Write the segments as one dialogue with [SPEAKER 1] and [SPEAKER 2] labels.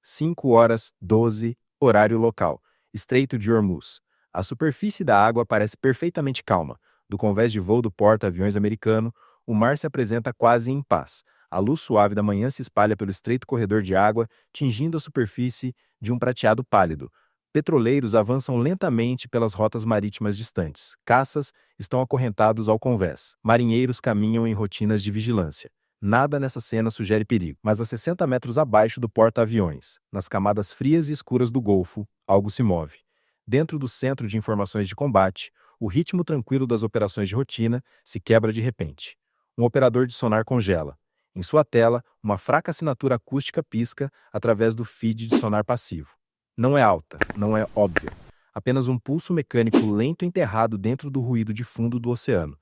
[SPEAKER 1] 5h12, horário local. Estreito de Hormuz. A superfície da água parece perfeitamente calma. Do convés de voo do porta-aviões americano, o mar se apresenta quase em paz. A luz suave da manhã se espalha pelo estreito corredor de água, tingindo a superfície de um prateado pálido. Petroleiros avançam lentamente pelas rotas marítimas distantes. Caças estão acorrentados ao convés. Marinheiros caminham em rotinas de vigilância. Nada nessa cena sugere perigo, mas a 60 metros abaixo do porta-aviões, nas camadas frias e escuras do Golfo, algo se move. Dentro do centro de informações de combate, o ritmo tranquilo das operações de rotina se quebra de repente. Um operador de sonar congela. Em sua tela, uma fraca assinatura acústica pisca através do feed de sonar passivo. Não é alta, não é óbvia. Apenas um pulso mecânico lento enterrado dentro do ruído de fundo do oceano.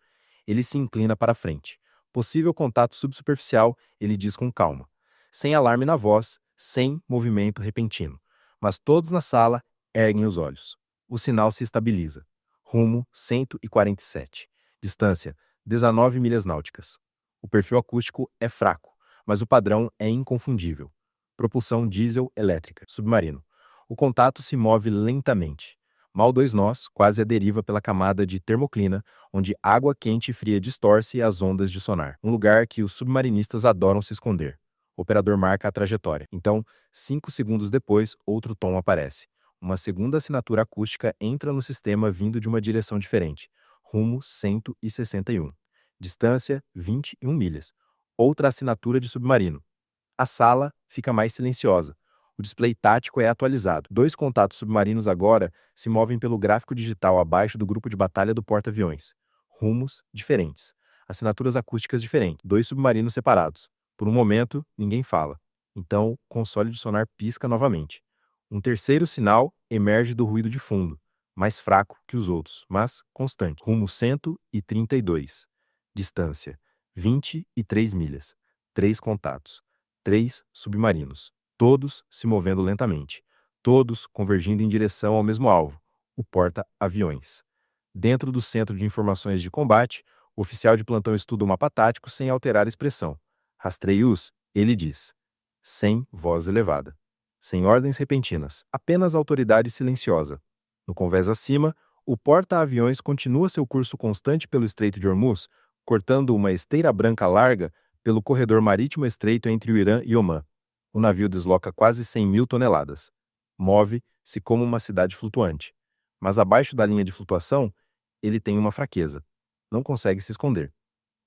[SPEAKER 1] Ele se inclina para frente. Possível contato subsuperficial, ele diz com calma. Sem alarme na voz, sem movimento repentino. Mas todos na sala erguem os olhos. O sinal se estabiliza. Rumo 147. Distância 19 milhas náuticas. O perfil acústico é fraco, mas o padrão é inconfundível. Propulsão diesel elétrica. Submarino. O contato se move lentamente. Mal 2 nós, quase à deriva pela camada de termoclina, onde água quente e fria distorce as ondas de sonar. Um lugar que os submarinistas adoram se esconder. O operador marca a trajetória. Então, 5 segundos depois, outro tom aparece. Uma segunda assinatura acústica entra no sistema vindo de uma direção diferente. Rumo 161. Distância 21 milhas. Outra assinatura de submarino. A sala fica mais silenciosa. O display tático é atualizado. 2 contatos submarinos agora se movem pelo gráfico digital abaixo do grupo de batalha do porta-aviões. Rumos diferentes. Assinaturas acústicas diferentes. 2 submarinos separados. Por um momento, ninguém fala. Então, o console de sonar pisca novamente. Um terceiro sinal emerge do ruído de fundo, mais fraco que os outros, mas constante. Rumo 132. Distância 23 milhas. 3 contatos. 3 submarinos. Todos se movendo lentamente. Todos convergindo em direção ao mesmo alvo, o porta-aviões. Dentro do centro de informações de combate, o oficial de plantão estuda o mapa tático sem alterar a expressão. Rastreie-os, ele diz. Sem voz elevada. Sem ordens repentinas. Apenas autoridade silenciosa. No convés acima, o porta-aviões continua seu curso constante pelo Estreito de Hormuz, cortando uma esteira branca larga pelo corredor marítimo estreito entre o Irã e Omã. O navio desloca quase 100.000 toneladas. Move-se como uma cidade flutuante. Mas abaixo da linha de flutuação, ele tem uma fraqueza. Não consegue se esconder.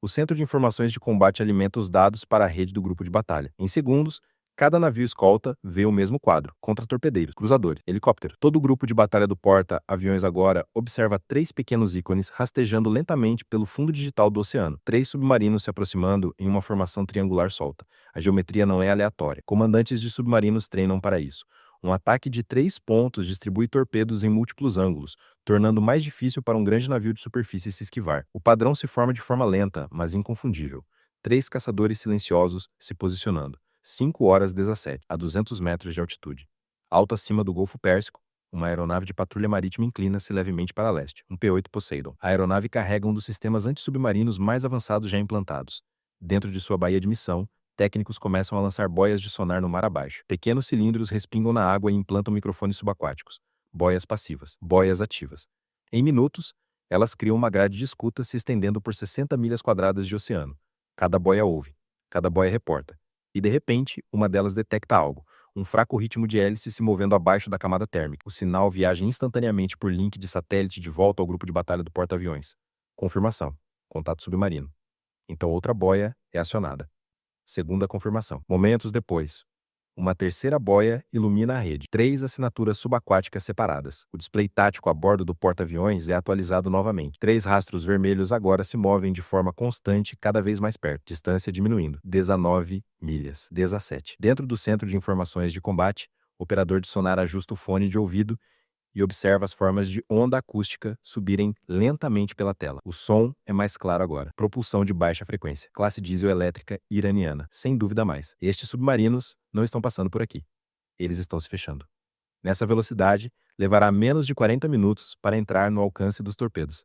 [SPEAKER 1] O centro de informações de combate alimenta os dados para a rede do grupo de batalha. Em segundos, cada navio escolta vê o mesmo quadro: contra-torpedeiros, cruzadores, helicóptero. Todo o grupo de batalha do porta-aviões agora observa 3 pequenos ícones rastejando lentamente pelo fundo digital do oceano. 3 submarinos se aproximando em uma formação triangular solta. A geometria não é aleatória. Comandantes de submarinos treinam para isso. Um ataque de 3 pontos distribui torpedos em múltiplos ângulos, tornando mais difícil para um grande navio de superfície se esquivar. O padrão se forma de forma lenta, mas inconfundível. 3 caçadores silenciosos se posicionando. 5h17, a 200 metros de altitude. Alto acima do Golfo Pérsico, uma aeronave de patrulha marítima inclina-se levemente para leste, um P-8 Poseidon. A aeronave carrega um dos sistemas antissubmarinos mais avançados já implantados. Dentro de sua baía de missão, técnicos começam a lançar boias de sonar no mar abaixo. Pequenos cilindros respingam na água e implantam microfones subaquáticos. Boias passivas, boias ativas. Em minutos, elas criam uma grade de escuta se estendendo por 60 milhas quadradas de oceano. Cada boia ouve, cada boia reporta. E de repente, uma delas detecta algo. Um fraco ritmo de hélice se movendo abaixo da camada térmica. O sinal viaja instantaneamente por link de satélite de volta ao grupo de batalha do porta-aviões. Confirmação. Contato submarino. Então outra boia é acionada. Segunda confirmação. Momentos depois, uma terceira boia ilumina a rede. 3 assinaturas subaquáticas separadas. O display tático a bordo do porta-aviões é atualizado novamente. 3 rastros vermelhos agora se movem de forma constante, cada vez mais perto. Distância diminuindo. 19 milhas. 17. Dentro do centro de informações de combate, o operador de sonar ajusta o fone de ouvido e observa as formas de onda acústica subirem lentamente pela tela. O som é mais claro agora. Propulsão de baixa frequência. Classe diesel elétrica iraniana. Sem dúvida mais. Estes submarinos não estão passando por aqui. Eles estão se fechando. Nessa velocidade, levará menos de 40 minutos para entrar no alcance dos torpedos.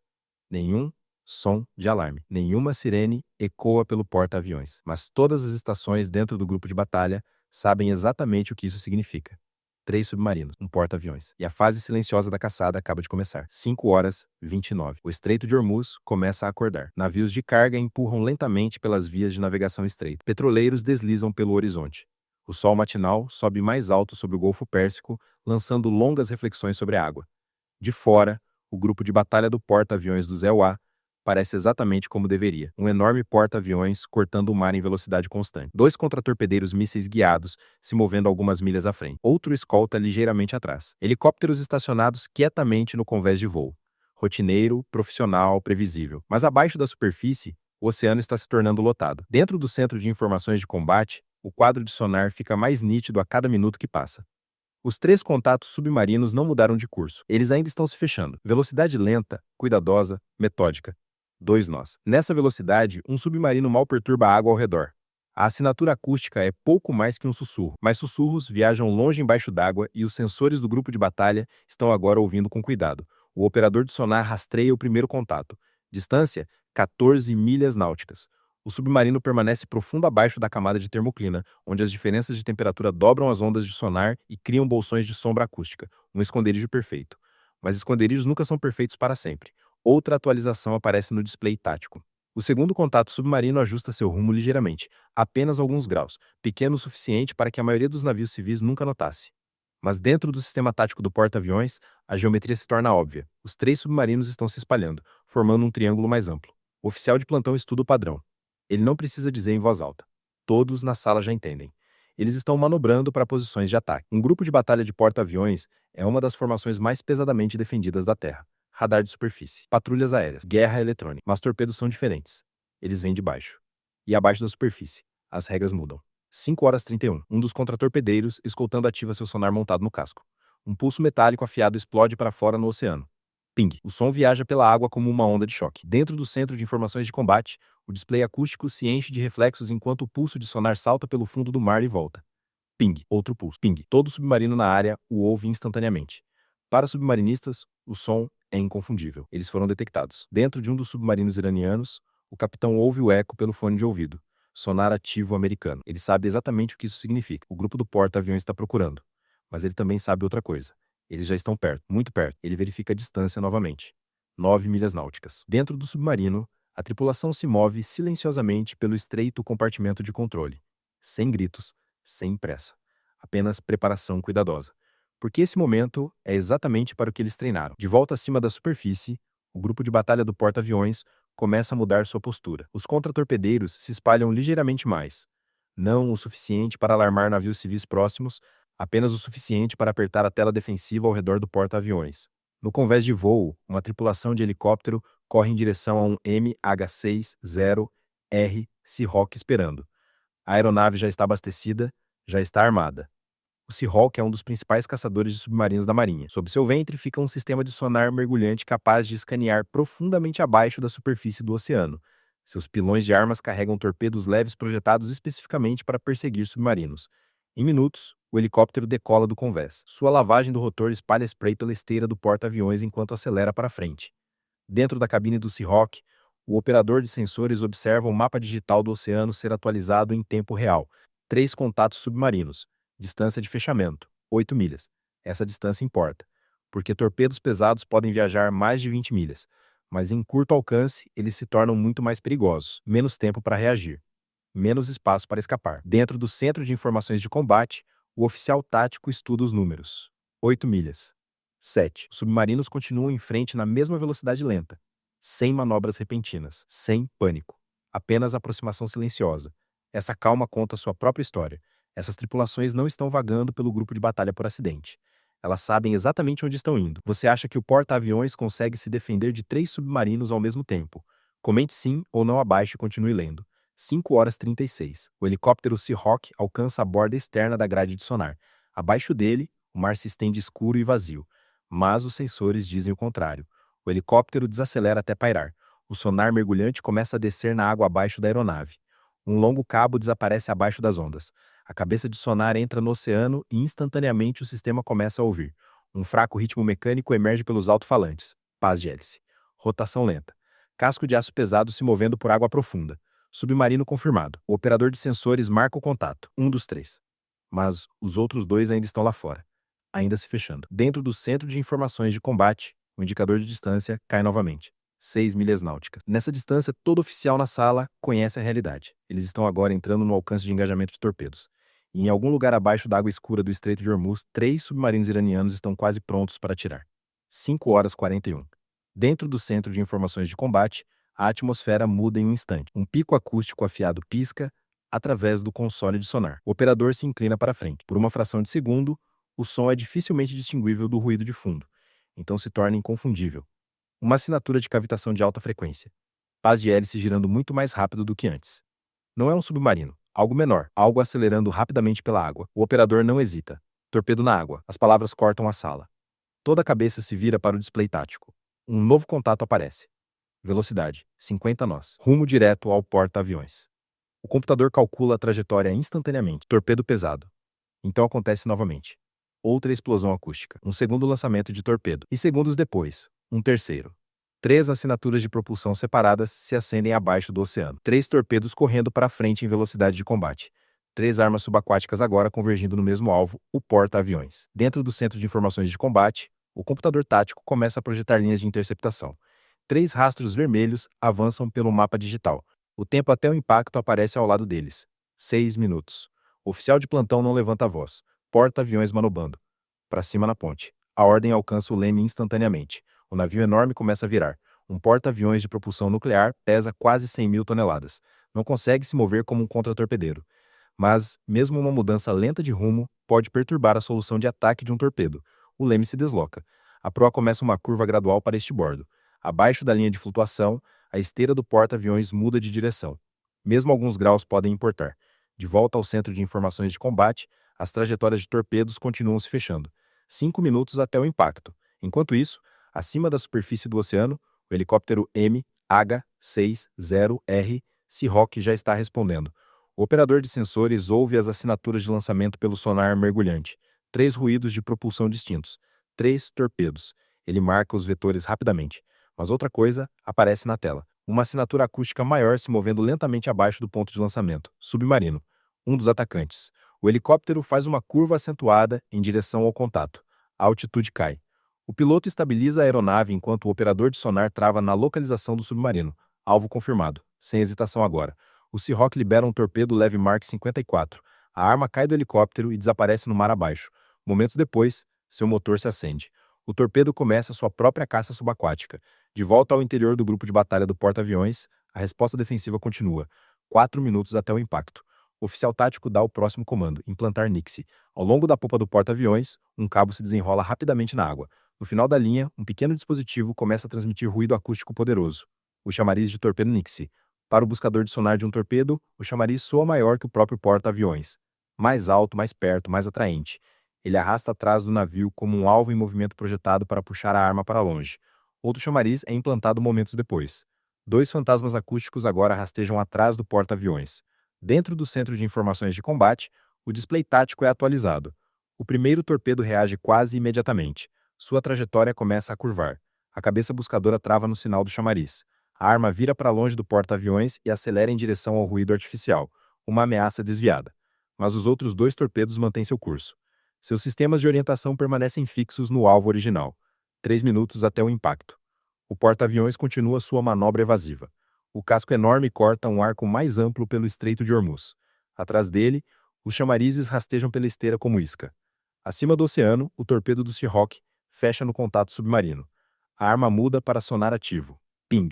[SPEAKER 1] Nenhum som de alarme. Nenhuma sirene ecoa pelo porta-aviões. Mas todas as estações dentro do grupo de batalha sabem exatamente o que isso significa. 3 submarinos, um porta-aviões. E a fase silenciosa da caçada acaba de começar. 5h29. O Estreito de Hormuz começa a acordar. Navios de carga empurram lentamente pelas vias de navegação estreita. Petroleiros deslizam pelo horizonte. O sol matinal sobe mais alto sobre o Golfo Pérsico, lançando longas reflexões sobre a água. De fora, o grupo de batalha do porta-aviões do Zéuá parece exatamente como deveria. Um enorme porta-aviões cortando o mar em velocidade constante. 2 contratorpedeiros mísseis guiados se movendo algumas milhas à frente. Outro escolta ligeiramente atrás. Helicópteros estacionados quietamente no convés de voo. Rotineiro, profissional, previsível. Mas abaixo da superfície, o oceano está se tornando lotado. Dentro do centro de informações de combate, o quadro de sonar fica mais nítido a cada minuto que passa. Os 3 contatos submarinos não mudaram de curso. Eles ainda estão se fechando. Velocidade lenta, cuidadosa, metódica. 2 nós. Nessa velocidade, um submarino mal perturba a água ao redor. A assinatura acústica é pouco mais que um sussurro, mas sussurros viajam longe embaixo d'água e os sensores do grupo de batalha estão agora ouvindo com cuidado. O operador de sonar rastreia o primeiro contato. Distância: 14 milhas náuticas. O submarino permanece profundo abaixo da camada de termoclina, onde as diferenças de temperatura dobram as ondas de sonar e criam bolsões de sombra acústica, um esconderijo perfeito. Mas esconderijos nunca são perfeitos para sempre. Outra atualização aparece no display tático. O segundo contato submarino ajusta seu rumo ligeiramente, apenas alguns graus, pequeno o suficiente para que a maioria dos navios civis nunca notasse. Mas dentro do sistema tático do porta-aviões, a geometria se torna óbvia. Os 3 submarinos estão se espalhando, formando um triângulo mais amplo. O oficial de plantão estuda o padrão. Ele não precisa dizer em voz alta. Todos na sala já entendem. Eles estão manobrando para posições de ataque. Um grupo de batalha de porta-aviões é uma das formações mais pesadamente defendidas da Terra. Radar de superfície, patrulhas aéreas, guerra eletrônica. Mas torpedos são diferentes. Eles vêm de baixo. E abaixo da superfície, as regras mudam. 5h31. Um dos contratorpedeiros, escoltando, ativa seu sonar montado no casco. Um pulso metálico afiado explode para fora no oceano. Ping. O som viaja pela água como uma onda de choque. Dentro do centro de informações de combate, o display acústico se enche de reflexos enquanto o pulso de sonar salta pelo fundo do mar e volta. Ping. Outro pulso. Ping. Todo submarino na área o ouve instantaneamente. Para submarinistas, o som é inconfundível. Eles foram detectados. Dentro de um dos submarinos iranianos, o capitão ouve o eco pelo fone de ouvido. Sonar ativo americano. Ele sabe exatamente o que isso significa. O grupo do porta-aviões está procurando. Mas ele também sabe outra coisa. Eles já estão perto, muito perto. Ele verifica a distância novamente. 9 milhas náuticas. Dentro do submarino, a tripulação se move silenciosamente pelo estreito compartimento de controle. Sem gritos, sem pressa. Apenas preparação cuidadosa. Porque esse momento é exatamente para o que eles treinaram. De volta acima da superfície, o grupo de batalha do porta-aviões começa a mudar sua postura. Os contratorpedeiros se espalham ligeiramente mais. Não o suficiente para alarmar navios civis próximos, apenas o suficiente para apertar a tela defensiva ao redor do porta-aviões. No convés de voo, uma tripulação de helicóptero corre em direção a um MH60R Seahawk esperando. A aeronave já está abastecida, já está armada. O Seahawk é um dos principais caçadores de submarinos da Marinha. Sob seu ventre fica um sistema de sonar mergulhante capaz de escanear profundamente abaixo da superfície do oceano. Seus pilões de armas carregam torpedos leves projetados especificamente para perseguir submarinos. Em minutos, o helicóptero decola do convés. Sua lavagem do rotor espalha spray pela esteira do porta-aviões enquanto acelera para frente. Dentro da cabine do Seahawk, o operador de sensores observa o mapa digital do oceano ser atualizado em tempo real. 3 contatos submarinos. Distância de fechamento: 8 milhas. Essa distância importa, porque torpedos pesados podem viajar mais de 20 milhas, mas em curto alcance eles se tornam muito mais perigosos. Menos tempo para reagir. Menos espaço para escapar. Dentro do centro de informações de combate, o oficial tático estuda os números. 8 milhas. 7. Os submarinos continuam em frente na mesma velocidade lenta. Sem manobras repentinas. Sem pânico. Apenas aproximação silenciosa. Essa calma conta sua própria história. Essas tripulações não estão vagando pelo grupo de batalha por acidente. Elas sabem exatamente onde estão indo. Você acha que o porta-aviões consegue se defender de 3 submarinos ao mesmo tempo? Comente sim ou não abaixo e continue lendo. 5h36. O helicóptero Seahawk alcança a borda externa da grade de sonar. Abaixo dele, o mar se estende escuro e vazio. Mas os sensores dizem o contrário. O helicóptero desacelera até pairar. O sonar mergulhante começa a descer na água abaixo da aeronave. Um longo cabo desaparece abaixo das ondas. A cabeça de sonar entra no oceano e instantaneamente o sistema começa a ouvir. Um fraco ritmo mecânico emerge pelos alto-falantes. Paz de hélice. Rotação lenta. Casco de aço pesado se movendo por água profunda. Submarino confirmado. O operador de sensores marca o contato. Um dos 3. mas os outros dois ainda estão lá fora, ainda se fechando. Dentro do centro de informações de combate, o indicador de distância cai novamente. 6 milhas náuticas. Nessa distância, todo oficial na sala conhece a realidade. Eles estão agora entrando no alcance de engajamento de torpedos. E em algum lugar abaixo da água escura do Estreito de Hormuz, 3 submarinos iranianos estão quase prontos para atirar. 5 horas 41. Dentro do centro de informações de combate, a atmosfera muda em um instante. Um pico acústico afiado pisca através do console de sonar. O operador se inclina para frente. Por uma fração de segundo, o som é dificilmente distinguível do ruído de fundo, então se torna inconfundível. Uma assinatura de cavitação de alta frequência. Pás de hélice girando muito mais rápido do que antes. Não é um submarino, algo menor, algo acelerando rapidamente pela água. O operador não hesita. Torpedo na água. As palavras cortam a sala. Toda a cabeça se vira para o display tático. Um novo contato aparece. Velocidade, 50 nós. Rumo direto ao porta-aviões. O computador calcula a trajetória instantaneamente. Torpedo pesado. Então acontece novamente. Outra explosão acústica. Um segundo lançamento de torpedo. E segundos depois, um terceiro. 3 assinaturas de propulsão separadas se acendem abaixo do oceano. 3 torpedos correndo para frente em velocidade de combate. 3 armas subaquáticas agora convergindo no mesmo alvo, o porta-aviões. Dentro do centro de informações de combate, o computador tático começa a projetar linhas de interceptação. 3 rastros vermelhos avançam pelo mapa digital. O tempo até o impacto aparece ao lado deles. 6 minutos. O oficial de plantão não levanta a voz. Porta-aviões manobando. Para cima na ponte. A ordem alcança o leme instantaneamente. O navio enorme começa a virar. Um porta-aviões de propulsão nuclear pesa quase 100.000 toneladas. Não consegue se mover como um contratorpedeiro. Mas, mesmo uma mudança lenta de rumo, pode perturbar a solução de ataque de um torpedo. O leme se desloca. A proa começa uma curva gradual para este bordo. Abaixo da linha de flutuação, a esteira do porta-aviões muda de direção. Mesmo alguns graus podem importar. De volta ao centro de informações de combate, as trajetórias de torpedos continuam se fechando. 5 minutos até o impacto. Enquanto isso, acima da superfície do oceano, o helicóptero MH60R Seahawk já está respondendo. O operador de sensores ouve as assinaturas de lançamento pelo sonar mergulhante. 3 ruídos de propulsão distintos. 3 torpedos. Ele marca os vetores rapidamente. Mas outra coisa aparece na tela. Uma assinatura acústica maior se movendo lentamente abaixo do ponto de lançamento. Submarino. Um dos atacantes. O helicóptero faz uma curva acentuada em direção ao contato. A altitude cai. O piloto estabiliza a aeronave enquanto o operador de sonar trava na localização do submarino. Alvo confirmado. Sem hesitação agora. O Seahawk libera um torpedo leve Mark 54. A arma cai do helicóptero e desaparece no mar abaixo. Momentos depois, seu motor se acende. O torpedo começa sua própria caça subaquática. De volta ao interior do grupo de batalha do porta-aviões, a resposta defensiva continua. 4 minutos até o impacto. O oficial tático dá o próximo comando, implantar Nixie. Ao longo da popa do porta-aviões, um cabo se desenrola rapidamente na água. No final da linha, um pequeno dispositivo começa a transmitir ruído acústico poderoso. O chamariz de torpedo Nixie. Para o buscador de sonar de um torpedo, o chamariz soa maior que o próprio porta-aviões. Mais alto, mais perto, mais atraente. Ele arrasta atrás do navio como um alvo em movimento projetado para puxar a arma para longe. Outro chamariz é implantado momentos depois. 2 fantasmas acústicos agora rastejam atrás do porta-aviões. Dentro do centro de informações de combate, o display tático é atualizado. O primeiro torpedo reage quase imediatamente. Sua trajetória começa a curvar. A cabeça buscadora trava no sinal do chamariz. A arma vira para longe do porta-aviões e acelera em direção ao ruído artificial, uma ameaça desviada. Mas os outros 2 torpedos mantêm seu curso. Seus sistemas de orientação permanecem fixos no alvo original. 3 minutos até o impacto. O porta-aviões continua sua manobra evasiva. O casco enorme corta um arco mais amplo pelo Estreito de Hormuz. Atrás dele, os chamarizes rastejam pela esteira como isca. Acima do oceano, o torpedo do Seahawk fecha no contato submarino. A arma muda para sonar ativo. Ping,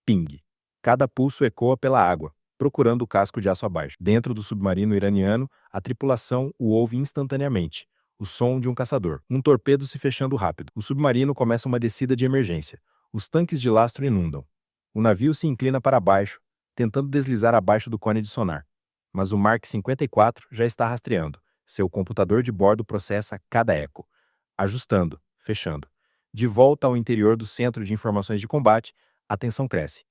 [SPEAKER 1] ping. Cada pulso ecoa pela água, procurando o casco de aço abaixo. Dentro do submarino iraniano, a tripulação o ouve instantaneamente. O som de um caçador. Um torpedo se fechando rápido. O submarino começa uma descida de emergência. Os tanques de lastro inundam. O navio se inclina para baixo, tentando deslizar abaixo do cone de sonar. Mas o Mark 54 já está rastreando. Seu computador de bordo processa cada eco. Ajustando, fechando. De volta ao interior do centro de informações de combate, a tensão cresce.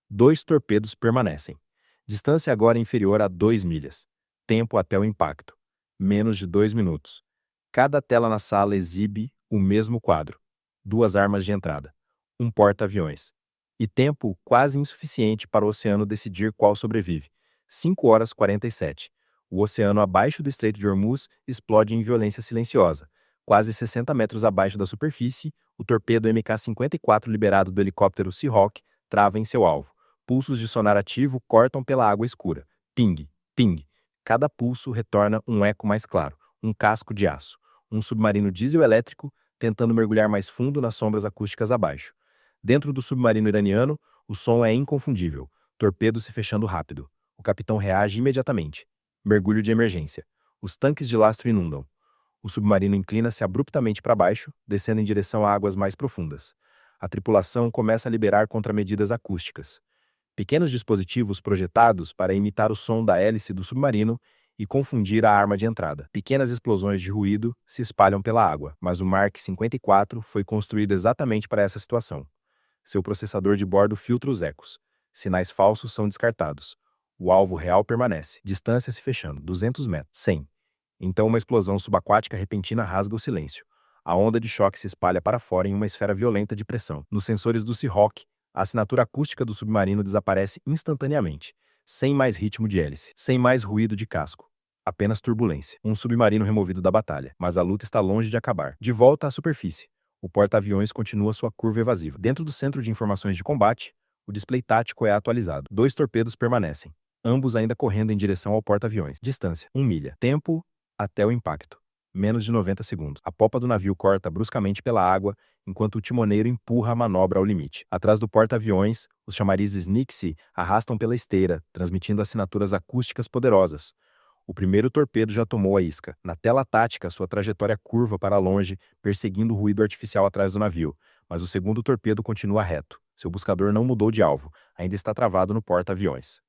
[SPEAKER 1] 2 torpedos permanecem. Distância agora inferior a 2 milhas. Tempo até o impacto. Menos de 2 minutos. Cada tela na sala exibe o mesmo quadro. 2 armas de entrada. Um porta-aviões. E tempo quase insuficiente para o oceano decidir qual sobrevive. 5 horas 47. O oceano abaixo do Estreito de Hormuz explode em violência silenciosa. Quase 60 metros abaixo da superfície, o torpedo MK-54 liberado do helicóptero Seahawk trava em seu alvo. Pulsos de sonar ativo cortam pela água escura. Ping, ping. Cada pulso retorna um eco mais claro, um casco de aço. Um submarino diesel-elétrico tentando mergulhar mais fundo nas sombras acústicas abaixo. Dentro do submarino iraniano, o som é inconfundível. Torpedo se fechando rápido. O capitão reage imediatamente. Mergulho de emergência. Os tanques de lastro inundam. O submarino inclina-se abruptamente para baixo, descendo em direção a águas mais profundas. A tripulação começa a liberar contramedidas acústicas. Pequenos dispositivos projetados para imitar o som da hélice do submarino e confundir a arma de entrada. Pequenas explosões de ruído se espalham pela água, mas o Mark 54 foi construído exatamente para essa situação. Seu processador de bordo filtra os ecos. Sinais falsos são descartados. O alvo real permanece. Distância se fechando. 200 metros. 100. Então uma explosão subaquática repentina rasga o silêncio. A onda de choque se espalha para fora em uma esfera violenta de pressão. Nos sensores do Seahawk, a assinatura acústica do submarino desaparece instantaneamente, sem mais ritmo de hélice, sem mais ruído de casco. Apenas turbulência. Um submarino removido da batalha. Mas a luta está longe de acabar. De volta à superfície, o porta-aviões continua sua curva evasiva. Dentro do centro de informações de combate, o display tático é atualizado. 2 torpedos permanecem, ambos ainda correndo em direção ao porta-aviões. Distância: 1 milha. Tempo até o impacto: menos de 90 segundos. A popa do navio corta bruscamente pela água, enquanto o timoneiro empurra a manobra ao limite. Atrás do porta-aviões, os chamarizes Nixie arrastam pela esteira, transmitindo assinaturas acústicas poderosas. O primeiro torpedo já tomou a isca. Na tela tática, sua trajetória curva para longe, perseguindo o ruído artificial atrás do navio. Mas o segundo torpedo continua reto. Seu buscador não mudou de alvo, ainda está travado no porta-aviões.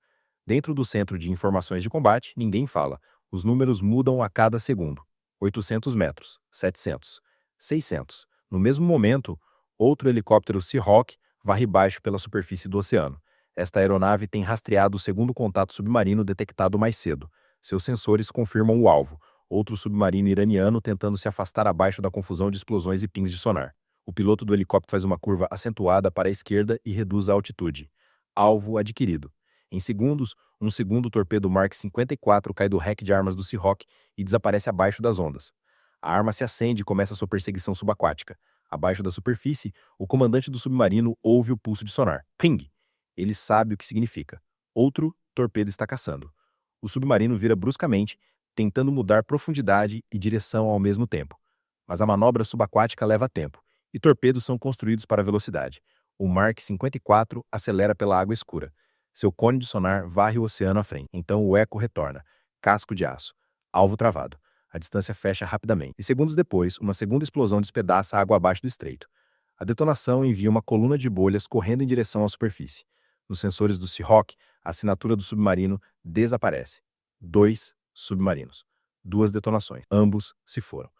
[SPEAKER 1] Dentro do centro de informações de combate, ninguém fala. Os números mudam a cada segundo. 800 metros, 700, 600. No mesmo momento, outro helicóptero Seahawk varre baixo pela superfície do oceano. Esta aeronave tem rastreado o segundo contato submarino detectado mais cedo. Seus sensores confirmam o alvo, outro submarino iraniano tentando se afastar abaixo da confusão de explosões e pings de sonar. O piloto do helicóptero faz uma curva acentuada para a esquerda e reduz a altitude. Alvo adquirido. Em segundos, um segundo torpedo Mark 54 cai do rack de armas do Seahawk e desaparece abaixo das ondas. A arma se acende e começa sua perseguição subaquática. Abaixo da superfície, o comandante do submarino ouve o pulso de sonar. Ping! Ele sabe o que significa. Outro torpedo está caçando. O submarino vira bruscamente, tentando mudar profundidade e direção ao mesmo tempo. Mas a manobra subaquática leva tempo, e torpedos são construídos para velocidade. O Mark 54 acelera pela água escura. Seu cone de sonar varre o oceano à frente. Então o eco retorna. Casco de aço. Alvo travado. A distância fecha rapidamente. E segundos depois, uma segunda explosão despedaça a água abaixo do estreito. A detonação envia uma coluna de bolhas correndo em direção à superfície. Nos sensores do Seahawk, a assinatura do submarino desaparece. 2 submarinos. 2 detonações. Ambos se foram.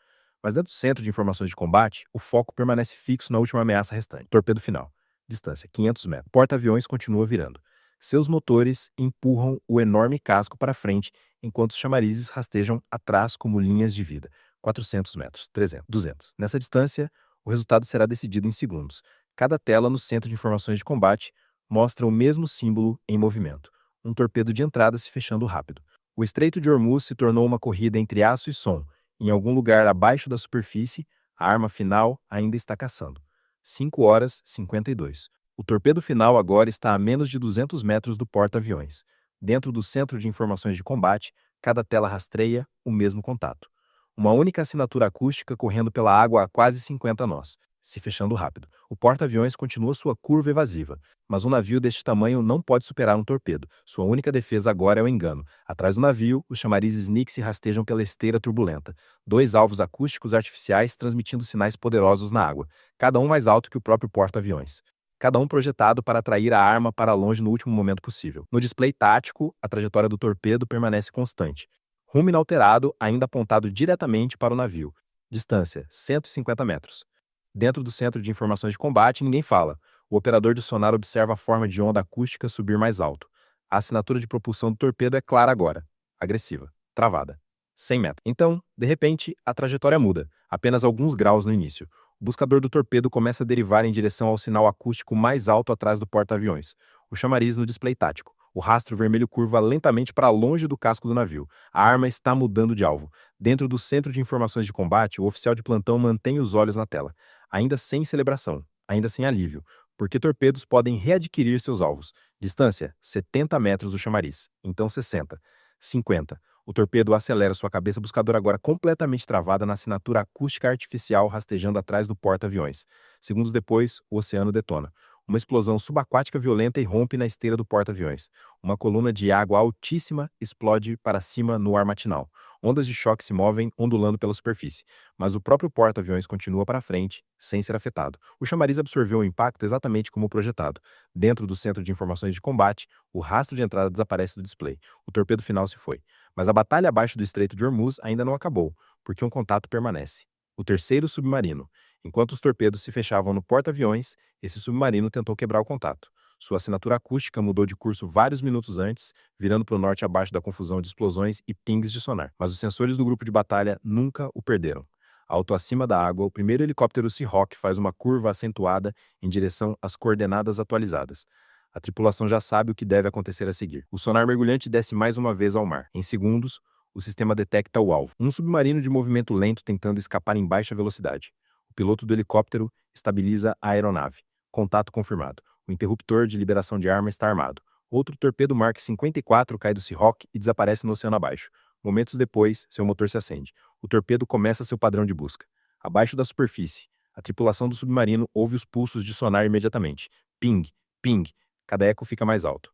[SPEAKER 1] Mas dentro do centro de informações de combate, o foco permanece fixo na última ameaça restante. Torpedo final. Distância: 500 metros. Porta-aviões continua virando. Seus motores empurram o enorme casco para frente, enquanto os chamarizes rastejam atrás como linhas de vida. 400 metros, 300, 200. Nessa distância, o resultado será decidido em segundos. Cada tela no centro de informações de combate mostra o mesmo símbolo em movimento. Um torpedo de entrada se fechando rápido. O Estreito de Hormuz se tornou uma corrida entre aço e som. Em algum lugar abaixo da superfície, a arma final ainda está caçando. 5h52. O torpedo final agora está a menos de 200 metros do porta-aviões. Dentro do centro de informações de combate, cada tela rastreia o mesmo contato. Uma única assinatura acústica correndo pela água a quase 50 nós, se fechando rápido. O porta-aviões continua sua curva evasiva, mas um navio deste tamanho não pode superar um torpedo. Sua única defesa agora é o engano. Atrás do navio, os chamarizes Nixie rastejam pela esteira turbulenta. 2 alvos acústicos artificiais transmitindo sinais poderosos na água, cada um mais alto que o próprio porta-aviões. Cada um projetado para atrair a arma para longe no último momento possível. No display tático, a trajetória do torpedo permanece constante. Rumo inalterado, ainda apontado diretamente para o navio. Distância: 150 metros. Dentro do centro de informações de combate, ninguém fala. O operador de sonar observa a forma de onda acústica subir mais alto. A assinatura de propulsão do torpedo é clara agora. Agressiva. Travada. 100 metros. Então, de repente, a trajetória muda. Apenas alguns graus no início. O buscador do torpedo começa a derivar em direção ao sinal acústico mais alto atrás do porta-aviões. O chamariz no display tático. O rastro vermelho curva lentamente para longe do casco do navio. A arma está mudando de alvo. Dentro do centro de informações de combate, o oficial de plantão mantém os olhos na tela, ainda sem celebração, ainda sem alívio, porque torpedos podem readquirir seus alvos. Distância: 70 metros do chamariz, então 60, 50. O torpedo acelera sua cabeça buscadora agora completamente travada na assinatura acústica artificial rastejando atrás do porta-aviões. Segundos depois, o oceano detona. Uma explosão subaquática violenta irrompe na esteira do porta-aviões. Uma coluna de água altíssima explode para cima no ar matinal. Ondas de choque se movem, ondulando pela superfície. Mas o próprio porta-aviões continua para frente, sem ser afetado. O chamariz absorveu o impacto exatamente como projetado. Dentro do centro de informações de combate, o rastro de entrada desaparece do display. O torpedo final se foi. Mas a batalha abaixo do Estreito de Hormuz ainda não acabou, porque um contato permanece. O terceiro submarino. Enquanto os torpedos se fechavam no porta-aviões, esse submarino tentou quebrar o contato. Sua assinatura acústica mudou de curso vários minutos antes, virando para o norte abaixo da confusão de explosões e pings de sonar. Mas os sensores do grupo de batalha nunca o perderam. Alto acima da água, o primeiro helicóptero Seahawk faz uma curva acentuada em direção às coordenadas atualizadas. A tripulação já sabe o que deve acontecer a seguir. O sonar mergulhante desce mais uma vez ao mar. Em segundos, o sistema detecta o alvo. Um submarino de movimento lento tentando escapar em baixa velocidade. O piloto do helicóptero estabiliza a aeronave. Contato confirmado. O interruptor de liberação de arma está armado. Outro torpedo Mark 54 cai do Seahawk e desaparece no oceano abaixo. Momentos depois, seu motor se acende. O torpedo começa seu padrão de busca. Abaixo da superfície, a tripulação do submarino ouve os pulsos de sonar imediatamente. Ping, ping. Cada eco fica mais alto.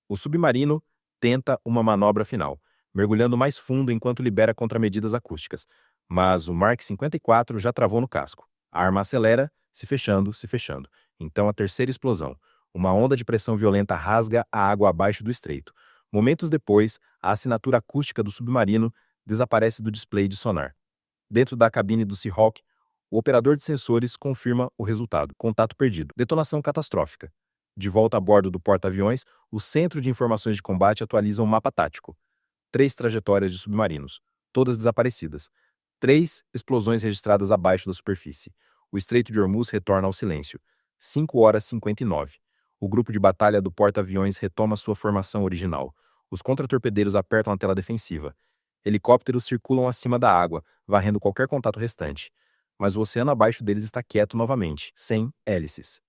[SPEAKER 1] O submarino tenta uma manobra final, mergulhando mais fundo enquanto libera contramedidas acústicas. Mas o Mark 54 já travou no casco. A arma acelera, se fechando, se fechando. Então a terceira explosão. Uma onda de pressão violenta rasga a água abaixo do estreito. Momentos depois, a assinatura acústica do submarino desaparece do display de sonar. Dentro da cabine do Seahawk, o operador de sensores confirma o resultado. Contato perdido. Detonação catastrófica. De volta a bordo do porta-aviões, o Centro de Informações de Combate atualiza um mapa tático. 3 trajetórias de submarinos, todas desaparecidas. 3 explosões registradas abaixo da superfície. O Estreito de Hormuz retorna ao silêncio. 5h59. O grupo de batalha do porta-aviões retoma sua formação original. Os contratorpedeiros apertam a tela defensiva. Helicópteros circulam acima da água, varrendo qualquer contato restante. Mas o oceano abaixo deles está quieto novamente, sem hélices,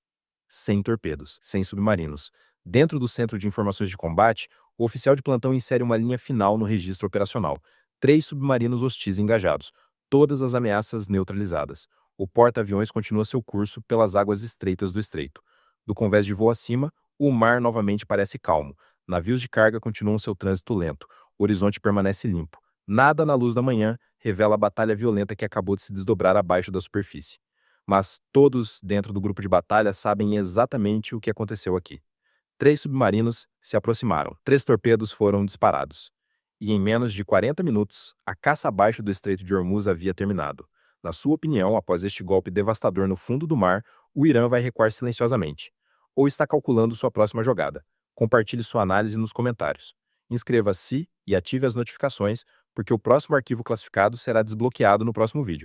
[SPEAKER 1] sem torpedos, sem submarinos. Dentro do Centro de Informações de Combate, o oficial de plantão insere uma linha final no registro operacional. 3 submarinos hostis engajados, todas as ameaças neutralizadas. O porta-aviões continua seu curso pelas águas estreitas do estreito. Do convés de voo acima, o mar novamente parece calmo. Navios de carga continuam seu trânsito lento. O horizonte permanece limpo. Nada na luz da manhã revela a batalha violenta que acabou de se desdobrar abaixo da superfície. Mas todos dentro do grupo de batalha sabem exatamente o que aconteceu aqui. 3 submarinos se aproximaram. 3 torpedos foram disparados. E em menos de 40 minutos, a caça abaixo do Estreito de Hormuz havia terminado. Na sua opinião, após este golpe devastador no fundo do mar, o Irã vai recuar silenciosamente. Ou está calculando sua próxima jogada? Compartilhe sua análise nos comentários. Inscreva-se e ative as notificações, porque o próximo arquivo classificado será desbloqueado no próximo vídeo.